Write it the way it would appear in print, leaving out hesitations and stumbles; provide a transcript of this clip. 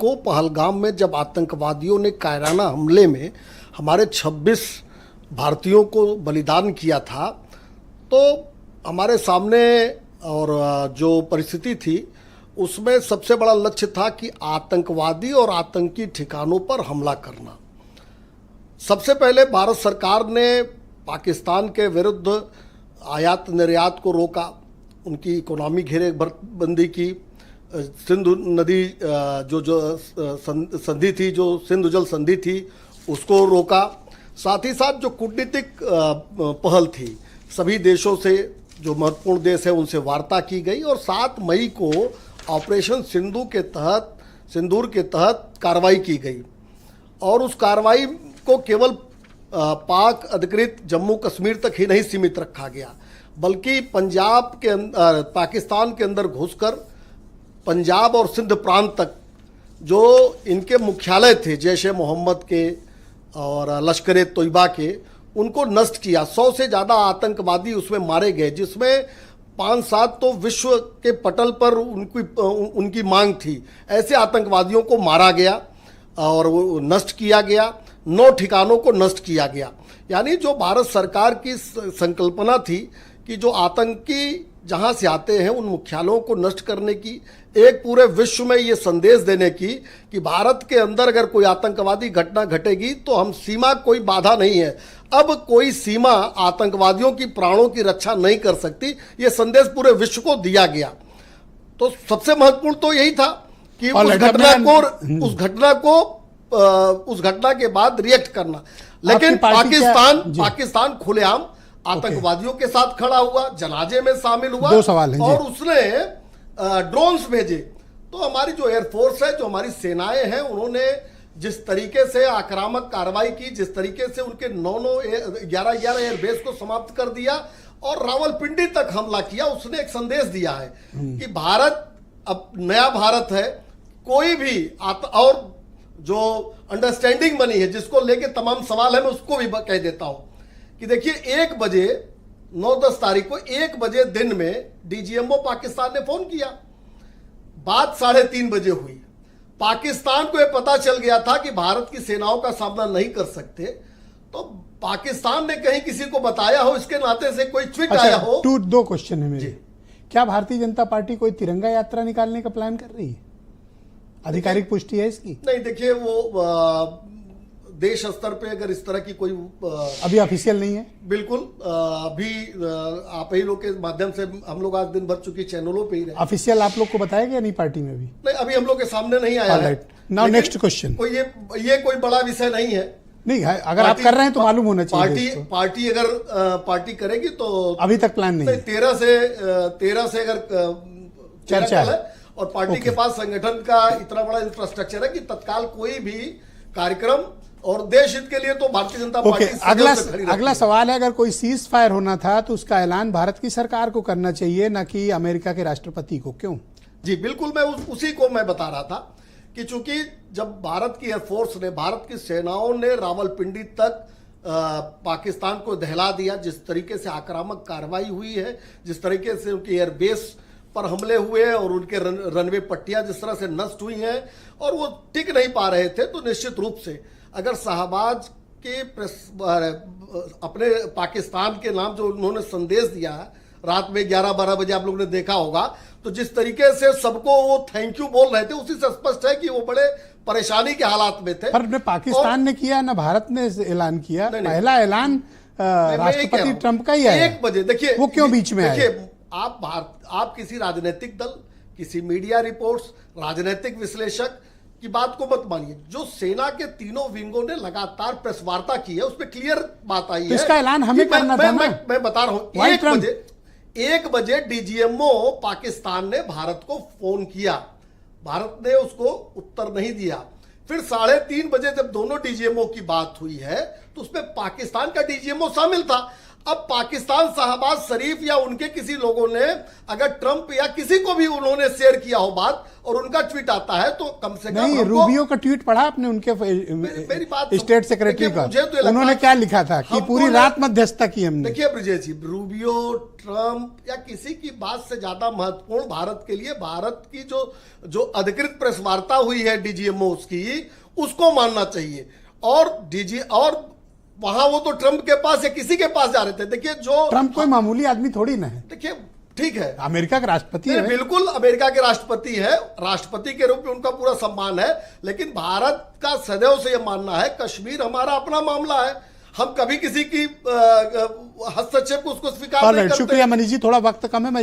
को पहलगाम में जब आतंकवादियों ने कायराना हमले में हमारे 26 भारतीयों को बलिदान किया था, तो हमारे सामने और जो परिस्थिति थी उसमें सबसे बड़ा लक्ष्य था कि आतंकवादी और आतंकी ठिकानों पर हमला करना। सबसे पहले भारत सरकार ने पाकिस्तान के विरुद्ध आयात निर्यात को रोका, उनकी इकोनॉमी घेरेबंदी की, सिंधु नदी जो संधि थी, जो सिंधु जल संधि थी, उसको रोका। साथ ही साथ जो कूटनीतिक पहल थी, सभी देशों से, जो महत्वपूर्ण देश है उनसे वार्ता की गई और 7 मई को ऑपरेशन सिंदूर के तहत कार्रवाई की गई। और उस कार्रवाई को केवल पाक अधिकृत जम्मू कश्मीर तक ही नहीं सीमित रखा गया, बल्कि पंजाब के पाकिस्तान के अंदर घुसकर पंजाब और सिंध प्रांत तक जो इनके मुख्यालय थे जैश ए मोहम्मद के और लश्कर ए तोयबा के, उनको नष्ट किया। 100 से ज़्यादा आतंकवादी उसमें मारे गए, जिसमें 5-7 तो विश्व के पटल पर उनकी मांग थी। ऐसे आतंकवादियों को मारा गया और वो नष्ट किया गया। 9 ठिकानों को नष्ट किया गया। यानी जो भारत सरकार की संकल्पना थी कि जो आतंकी जहां से आते हैं उन मुख्यालयों को नष्ट करने की, एक पूरे विश्व में ये संदेश देने की कि भारत के अंदर अगर कोई आतंकवादी घटना घटेगी तो हम सीमा कोई बाधा नहीं है, अब कोई सीमा आतंकवादियों की प्राणों की रक्षा नहीं कर सकती, ये संदेश पूरे विश्व को दिया गया। तो सबसे महत्वपूर्ण तो यही था कि उस घटना के बाद रिएक्ट करना। लेकिन पाकिस्तान खुलेआम आतंकवादियों के साथ खड़ा हुआ, जनाजे में शामिल हुआ। 2 सवाल हैं और उसने ड्रोन्स भेजे। तो हमारी जो एयरफोर्स है, जो हमारी सेनाएं हैं, उन्होंने जिस तरीके से आक्रामक कार्रवाई की, जिस तरीके से उनके 11 एयरबेस को समाप्त कर दिया और रावलपिंडी तक हमला किया, उसने एक संदेश दिया है कि भारत अब नया भारत है। कोई भी और जो अंडरस्टैंडिंग बनी है, जिसको लेके तमाम सवाल है, मैं उसको भी कह देता हूं कि देखिए 1 बजे 9-10 तारीख को 1 बजे दिन में डीजीएमओ पाकिस्तान ने फोन किया, बात 3:30 बजे हुई। पाकिस्तान को यह पता चल गया था कि भारत की सेनाओं का सामना नहीं कर सकते, तो पाकिस्तान ने कहीं किसी को बताया हो, इसके नाते से कोई ट्वीट आया हो। 2 क्वेश्चन है मेरे। क्या भारतीय जनता पार्टी कोई तिरंगा यात्रा निकालने का प्लान कर रही है? आधिकारिक पुष्टि है इसकी? नहीं, देखिए वो देश स्तर पे अगर इस तरह की कोई अभी ऑफिशियल नहीं है। बिल्कुल, अभी आप ही लोग के माध्यम से हम लोग आज दिन भर चुकी चैनलों पे ही रहे। ऑफिशियल आप लोग को बताया गया नहीं पार्टी में? नहीं, अभी हम लोग के सामने नहीं आया है। Now next question. कोई ये कोई बड़ा विषय नहीं है। नहीं है, अगर आप कर रहे हैं तो मालूम होना चाहिए। पार्टी अगर पार्टी करेगी तो अभी तक प्लान नहीं है। 13 से अगर चर्चा है और पार्टी के पास संगठन का इतना बड़ा इंफ्रास्ट्रक्चर है कि तत्काल कोई भी कार्यक्रम और देश हित के लिए तो भारतीय जनता पार्टी अगला सवाल है, अगर कोई सीज फायर होना था तो उसका ऐलान भारत की सरकार को करना चाहिए, ना कि अमेरिका के राष्ट्रपति को। क्यों? जी बिल्कुल, मैं उसी को मैं बता रहा था कि चूंकि जब भारत की एयरफोर्स ने, भारत की सेनाओं ने रावलपिंडी तक पाकिस्तान को दहला दिया, जिस तरीके से आक्रामक कार्रवाई हुई है, जिस तरीके से उनकी एयरबेस पर हमले हुए और उनके रनवे पट्टियां जिस तरह से नष्ट हुई हैं और वो टिक नहीं पा रहे थे, तो निश्चित रूप से अगर शाहबाज के अपने पाकिस्तान के नाम जो उन्होंने संदेश दिया है रात में 11-12 बजे, आप लोगों ने देखा होगा, तो जिस तरीके से सबको वो थैंक यू बोल रहे थे, उसी से स्पष्ट है कि वो बड़े परेशानी के हालात में थे। पर न पाकिस्तान ने किया न भारत ने ऐलान किया। पहला ऐलान राष्ट्रपति ट्रंप का ही है। 1 बजे देखिए वो क्यों बीच में आया? आप किसी राजनीतिक दल, किसी मीडिया रिपोर्ट्स, राजनीतिक विश्लेषक की बात को मत मानिए। जो सेना के तीनों विंगों ने लगातार प्रेस वार्ता की है, उसमें क्लियर बात आई है। इसका ऐलान हमें करना था ना। मैं बता रहा हूं, 1 बजे डीजीएमओ पाकिस्तान ने भारत को फोन किया, भारत ने उसको उत्तर नहीं दिया। फिर 3:30 बजे जब दोनों डीजीएमओ की बात हुई है तो उसमें पाकिस्तान का डीजीएमओ शामिल था। अब पाकिस्तान शहबाज शरीफ या उनके किसी लोगों ने अगर ट्रंप या किसी को भी उन्होंने शेयर किया हो बात और उनका ट्वीट आता है तो कम से कम नहीं, हमको- रूबियो का ट्वीट पढ़ा आपने उनके मेरी बात स्टेट सेक्रेटरी देखिए, का? मुझे तो ये लगता उन्होंने है क्या लिखा था कि हमको पूरी ना- रात मध्यस्थता की हमने। देखिए ब्रिजेश जी, रूबियो, ट्रंप या किसी की बात से ज्यादा महत्वपूर्ण भारत के लिए भारत की जो अधिकृत प्रेस वार्ता हुई है डीजीएमओ की, उसको मानना चाहिए। और और वहां वो तो ट्रंप के पास या किसी के पास जा रहे थे। देखिए जो ट्रंप कोई मामूली आदमी थोड़ी ना है, देखिए ठीक है, अमेरिका के राष्ट्रपति नहीं, है। बिल्कुल अमेरिका के राष्ट्रपति है, राष्ट्रपति के रूप में उनका पूरा सम्मान है, लेकिन भारत का सदैव से यह मानना है कश्मीर हमारा अपना मामला है, हम कभी किसी की हस्तक्षेप को उसको स्वीकार नहीं करते। शुक्रिया मनीष जी, थोड़ा वक्त कम है, मैं